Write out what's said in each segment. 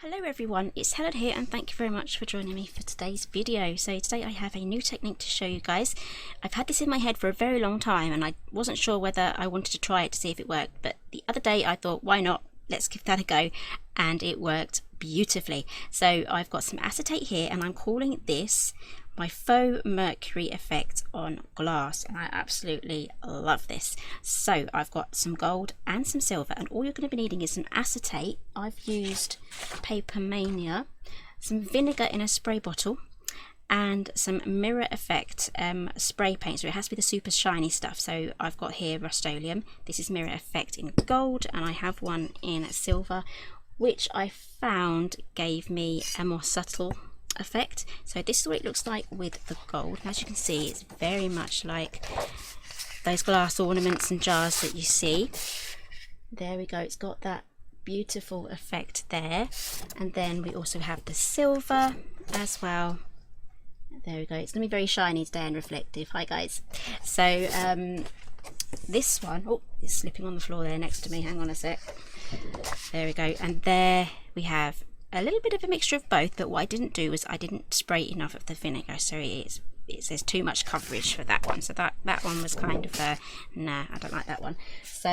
Hello everyone, it's Helen here and thank you very much for joining me for today's video. So today I have a new technique to show you guys. I've had this in my head for a very long time and I wasn't sure whether I wanted to try it to see if it worked, but the other day I thought, why not? Let's give that a go, and it worked beautifully. So I've got some acetate here and I'm calling this my faux mercury effect on glass, and I absolutely love this. So I've got some gold and some silver, and all you're going to be needing is some acetate. I've used Papermania, some vinegar in a spray bottle, and some mirror effect spray paint. So it has to be the super shiny stuff. So I've got here Rust-Oleum. This is mirror effect in gold, and I have one in silver, which I found gave me a more subtle effect. So this is what it looks like with the gold. And as you can see, it's very much like those glass ornaments and jars that you see. There we go, it's got that beautiful effect there. And then we also have the silver as well. There we go, it's going to be very shiny today and reflective. Hi guys. So this one, oh, it's slipping on the floor there next to me, hang on a sec. There we go, and there we have a little bit of a mixture of both, but what I didn't do was I didn't spray enough of the vinegar, so there's too much coverage for that one. So that one was kind of nah, I don't like that one. So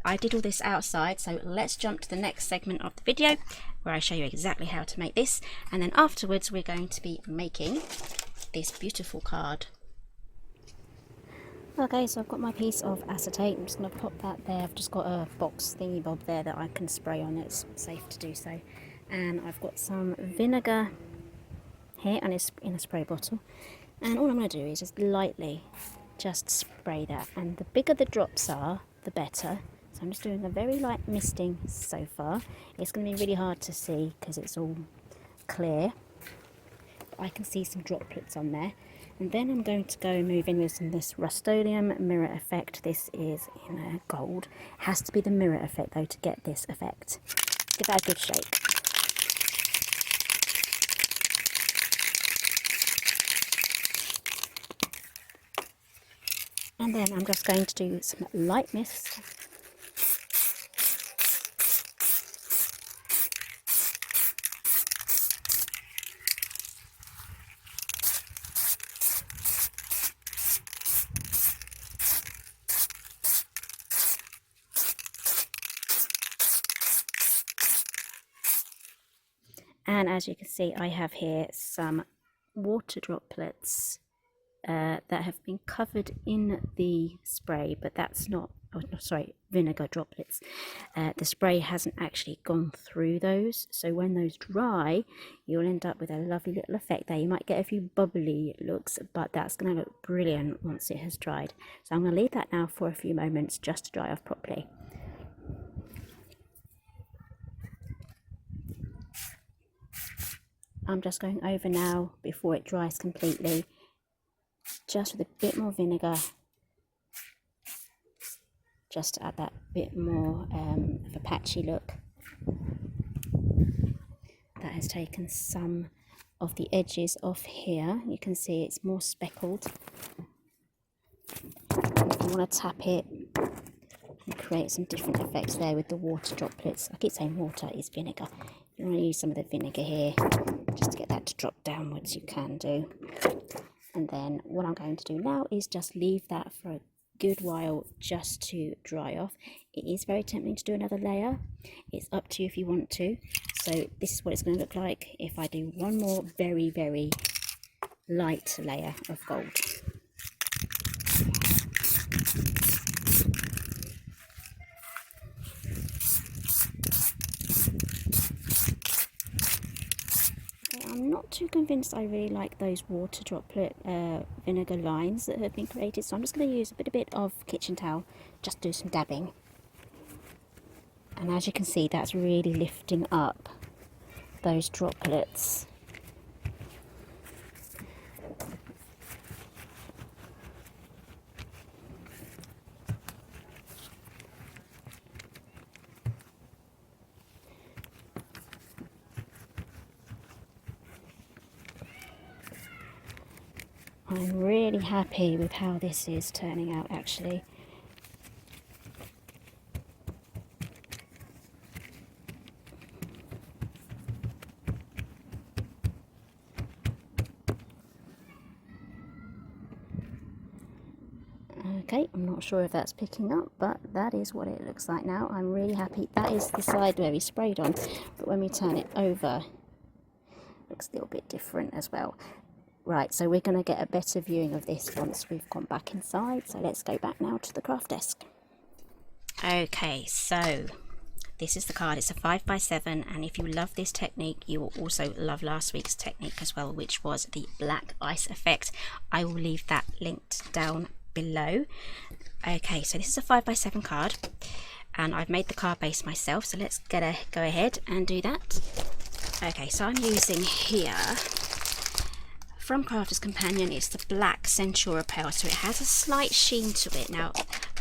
I did all this outside, so let's jump to the next segment of the video where I show you exactly how to make this, and then afterwards we're going to be making this beautiful card. Okay, so I've got my piece of acetate. I'm just going to pop that there. I've just got a box thingy bob there that I can spray on. It's safe to do so. And I've got some vinegar here, and it's in a spray bottle. And all I'm going to do is just lightly just spray that. And the bigger the drops are, the better. So I'm just doing a very light misting so far. It's going to be really hard to see because it's all clear. I can see some droplets on there. And then I'm going to go and move in with some this Rust-Oleum mirror effect. This is in gold. It has to be the mirror effect though to get this effect. Give that a good shake. And then I'm just going to do some light mist. And as you can see, I have here some water droplets that have been covered in the spray, but that's not, oh, no, sorry, vinegar droplets. The spray hasn't actually gone through those, so when those dry, you'll end up with a lovely little effect there. You might get a few bubbly looks, but that's going to look brilliant once it has dried. So I'm going to leave that now for a few moments just to dry off properly. I'm just going over now before it dries completely, just with a bit more vinegar, just to add that bit more of a patchy look. That has taken some of the edges off here. You can see it's more speckled. If you want to tap it and create some different effects there with the water droplets. I keep saying water, it's vinegar. If you want to use some of the vinegar here, just to get that to drop downwards, you can do. And then what I'm going to do now is just leave that for a good while just to dry off. It is very tempting to do another layer. It's up to you if you want to. So this is what it's going to look like if I do one more very, very light layer of gold. I'm not too convinced I really like those water droplet vinegar lines that have been created, so I'm just going to use a bit of kitchen towel, just do some dabbing. And as you can see, that's really lifting up those droplets. I'm really happy with how this is turning out actually. Okay, I'm not sure if that's picking up, but that is what it looks like now. I'm really happy. That is the side where we sprayed on, but when we turn it over, it looks a little bit different as well. Right, so we're going to get a better viewing of this once we've gone back inside. So let's go back now to the craft desk. Okay, so this is the card. It's a 5x7, and if you love this technique, you will also love last week's technique as well, which was the black ice effect. I will leave that linked down below. Okay, so this is a 5x7 card, and I've made the card base myself, so let's go ahead and do that. Okay, so I'm using here from Crafter's Companion, it's the black Centura pearl, so it has a slight sheen to it. Now,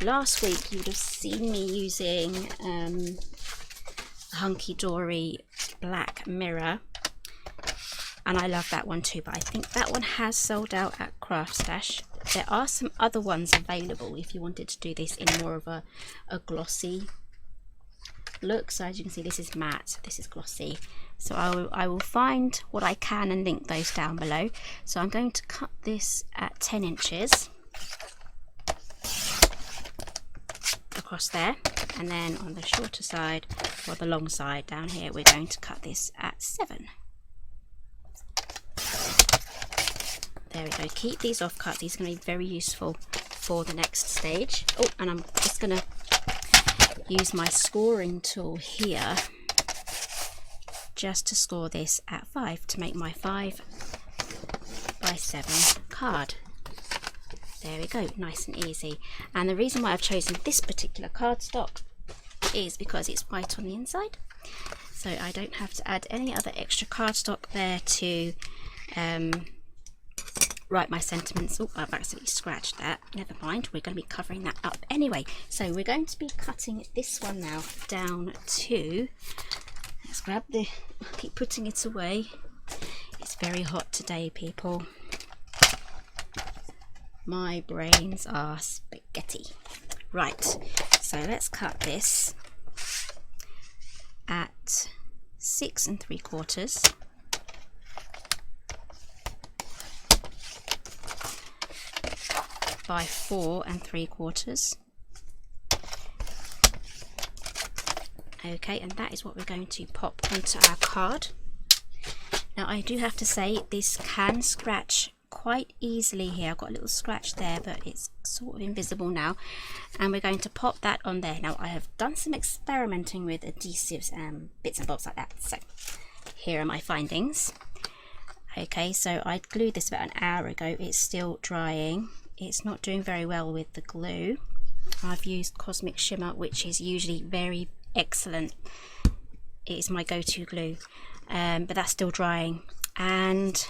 last week you would have seen me using Hunkydory black mirror, and I love that one too, but I think that one has sold out at Craft Stash. There are some other ones available if you wanted to do this in more of a glossy look. So as you can see, this is matte, this is glossy. So I will find what I can and link those down below. So I'm going to cut this at 10 inches across there, and then on the shorter side, or the long side down here, we're going to cut this at 7. There we go. Keep these off cut. These are going to be very useful for the next stage. Oh, and I'm just going to use my scoring tool here just to score this at 5 to make my 5x7 card. There we go, nice and easy. And the reason why I've chosen this particular cardstock is because it's white on the inside, so I don't have to add any other extra cardstock there to write my sentiments. Oh, I've accidentally scratched that. Never mind, we're going to be covering that up anyway. So we're going to be cutting this one now down to, let's grab the, I keep putting it away. It's very hot today, people. My brains are spaghetti. Right, so let's cut this at 6 3/4 by 4 3/4. Okay, and that is what we're going to pop onto our card. Now I do have to say, this can scratch quite easily here. I've got a little scratch there, but it's sort of invisible now, and we're going to pop that on there. Now I have done some experimenting with adhesives and bits and bobs like that, so here are my findings. Okay, so I glued this about an hour ago. It's still drying. It's not doing very well with the glue. I've used Cosmic Shimmer, which is usually very excellent. It is my go-to glue, but that's still drying. And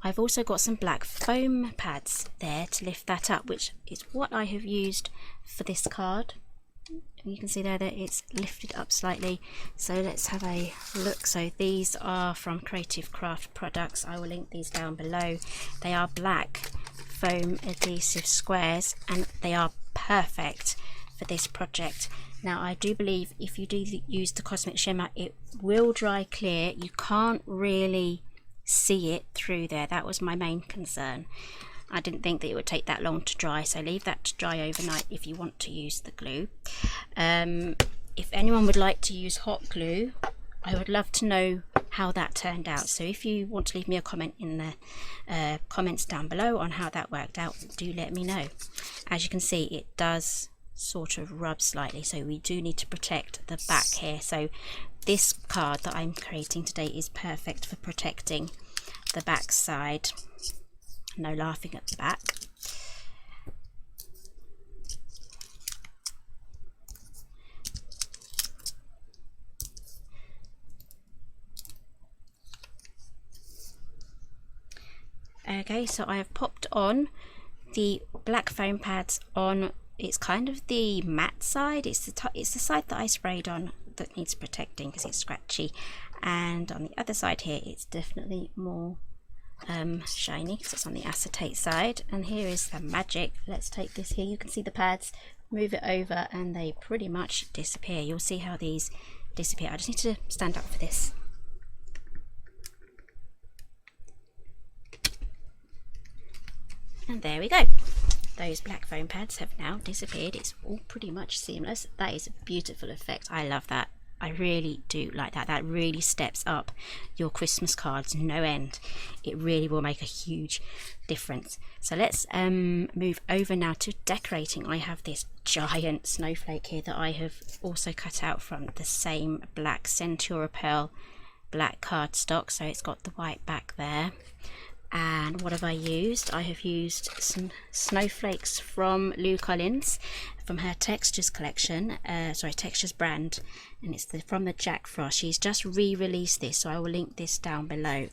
I've also got some black foam pads there to lift that up, which is what I have used for this card. And you can see there that it's lifted up slightly. So let's have a look. So these are from Creative Craft Products. I will link these down below. They are black foam adhesive squares, and they are perfect for this project. Now I do believe if you do use the Cosmic Shimmer, it will dry clear. You can't really see it through there. That was my main concern. I didn't think that it would take that long to dry, so leave that to dry overnight if you want to use the glue. If anyone would like to use hot glue, I would love to know how that turned out. So if you want to leave me a comment in the comments down below on how that worked out, do let me know. As you can see, it does sort of rub slightly, so we do need to protect the back here. So this card that I'm creating today is perfect for protecting the back side. No laughing at the back. Okay, so I have popped on the black foam pads on. It's kind of the matte side. It's the side that I sprayed on that needs protecting because it's scratchy, and on the other side here it's definitely more shiny because it's on the acetate side. And here is the magic. Let's take this here. You can see the pads, move it over, and they pretty much disappear. You'll see how these disappear. I just need to stand up for this. And there we go. those black foam pads have now disappeared. It's all pretty much seamless. That is a beautiful effect. I love that. I really do like that. That really steps up your Christmas cards no end. It really will make a huge difference. So let's move over now to decorating. I have this giant snowflake here that I have also cut out from the same black Centura Pearl black cardstock. So it's got the white back there. And what have I used? I have used some snowflakes from Lou Collins from her Textures collection, Textures brand, and it's from the Jack Frost. She's just re-released this, so I will link this down below.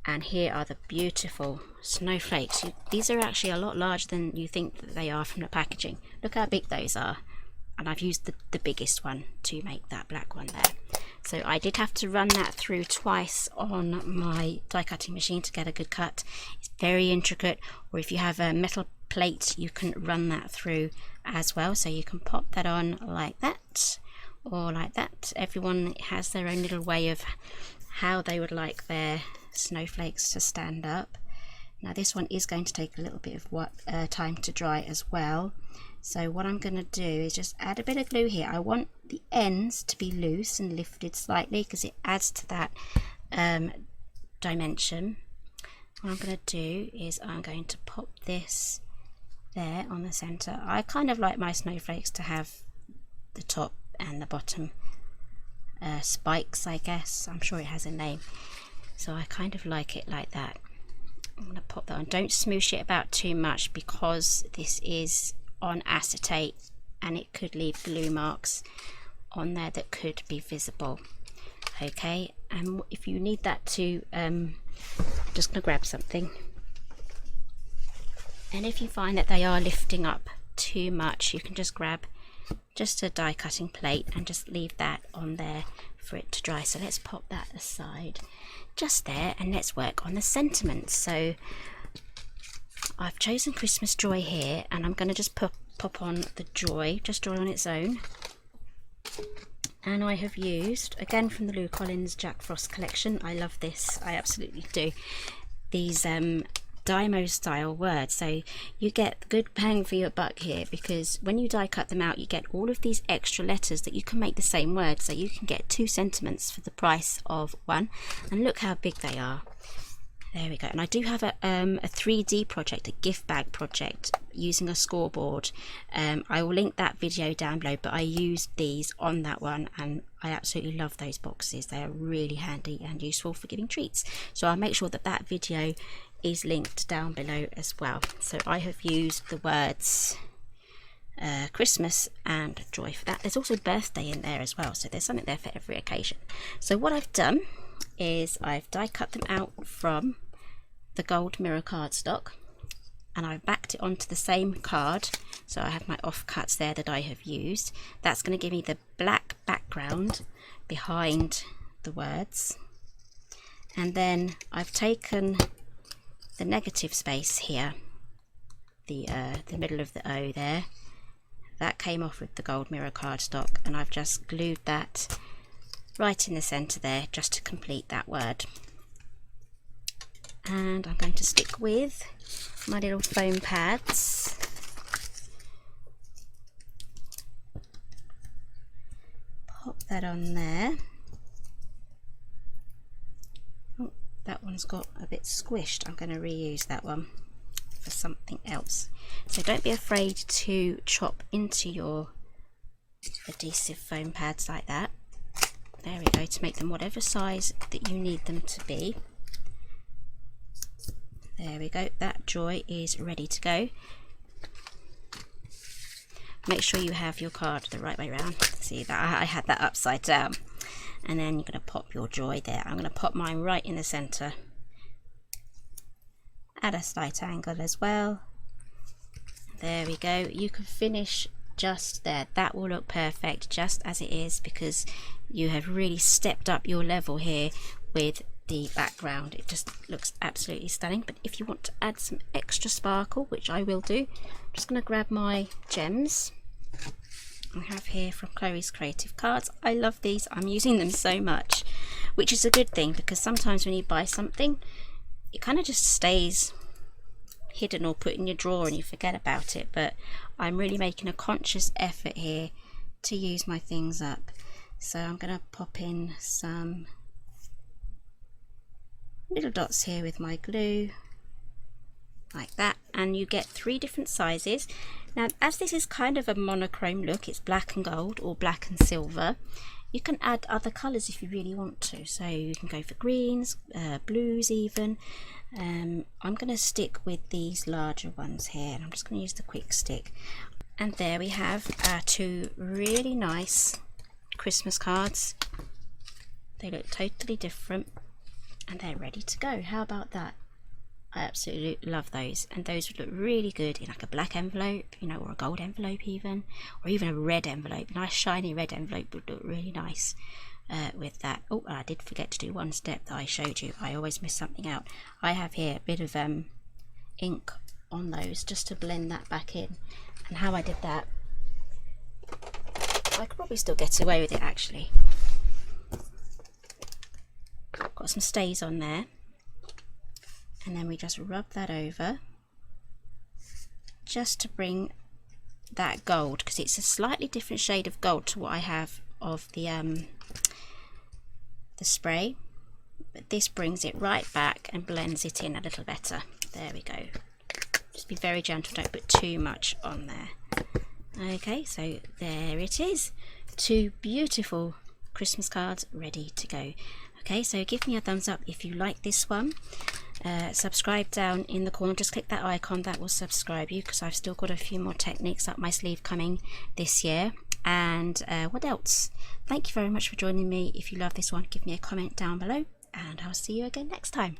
And here are the beautiful snowflakes. These are actually a lot larger than you think that they are from the packaging. Look how big those are. And I've used the biggest one to make that black one there. So I did have to run that through twice on my die cutting machine to get a good cut. It's very intricate, or if you have a metal plate you can run that through as well. So you can pop that on like that or like that. Everyone has their own little way of how they would like their snowflakes to stand up. Now this one is going to take a little bit of time to dry as well. So what I'm going to do is just add a bit of glue here. I want the ends to be loose and lifted slightly because it adds to that dimension. What I'm going to do is I'm going to pop this there on the center. I kind of like my snowflakes to have the top and the bottom spikes, I guess. I'm sure it has a name. So I kind of like it like that. I'm going to pop that on. Don't smoosh it about too much because this is on acetate and it could leave glue marks on there that could be visible. Okay, and if you need that to just gonna grab something, and if you find that they are lifting up too much, you can just grab just a die cutting plate and just leave that on there for it to dry. So let's pop that aside just there and let's work on the sentiments. So I've chosen Christmas Joy here, and I'm going to just pop on the Joy on its own. And I have used, again from the Lou Collins Jack Frost collection, I love this, I absolutely do, these Dymo style words. So you get good bang for your buck here, because when you die cut them out you get all of these extra letters that you can make the same word. So you can get 2 sentiments for the price of 1, and look how big they are. There we go. And I do have a 3D project, a gift bag project using a scoreboard. I will link that video down below, but I used these on that one and I absolutely love those boxes. They are really handy and useful for giving treats. So I'll make sure that that video is linked down below as well. So I have used the words Christmas and joy for that. There's also birthday in there as well, so there's something there for every occasion. So what I've done is I've die cut them out from the gold mirror cardstock and I've backed it onto the same card. So I have my offcuts there that I have used. That's going to give me the black background behind the words, and then I've taken the negative space here, the middle of the O there, that came off with the gold mirror cardstock, and I've just glued that right in the center there just to complete that word. And I'm going to stick with my little foam pads. Pop that on there. Oh, that one's got a bit squished. I'm going to reuse that one for something else. So don't be afraid to chop into your adhesive foam pads like that. There we go, to make them whatever size that you need them to be. There we go, that joy is ready to go. Make sure you have your card the right way around. See that I had that upside down. And then you're going to pop your joy there. I'm going to pop mine right in the center at a slight angle as well. There we go, you can finish just there. That will look perfect just as it is, because you have really stepped up your level here with the background. It just looks absolutely stunning. But if you want to add some extra sparkle, which I will do, I'm just going to grab my gems I have here from Chloe's Creative Cards. I love these, I'm using them so much, which is a good thing, because sometimes when you buy something it kind of just stays hidden or put in your drawer and you forget about it, but I'm really making a conscious effort here to use my things up. So I'm going to pop in some little dots here with my glue, like that, and you get 3 different sizes. Now, as this is kind of a monochrome look, it's black and gold or black and silver, you can add other colours if you really want to. So you can go for greens, blues even. I'm going to stick with these larger ones here, and I'm just going to use the quick stick. And there we have our 2 really nice Christmas cards. They look totally different and they're ready to go. How about that? I absolutely love those, and those would look really good in like a black envelope, you know, or a gold envelope even, or even a red envelope. A nice shiny red envelope would look really nice with that. Oh, I did forget to do one step that I showed you. I always miss something out. I have here a bit of ink on those just to blend that back in, and how I did that, I could probably still get away with it actually. Got some stays on there, and then we just rub that over just to bring that gold, because it's a slightly different shade of gold to what I have of the spray, but this brings it right back and blends it in a little better. There we go. Just be very gentle, don't put too much on there. Okay, so there it is, 2 beautiful Christmas cards ready to go. Okay, so give me a thumbs up if you like this one. Subscribe down in the corner, just click that icon, that will subscribe you, because I've still got a few more techniques up my sleeve coming this year. And what else? Thank you very much for joining me. If you love this one, give me a comment down below, and I'll see you again next time.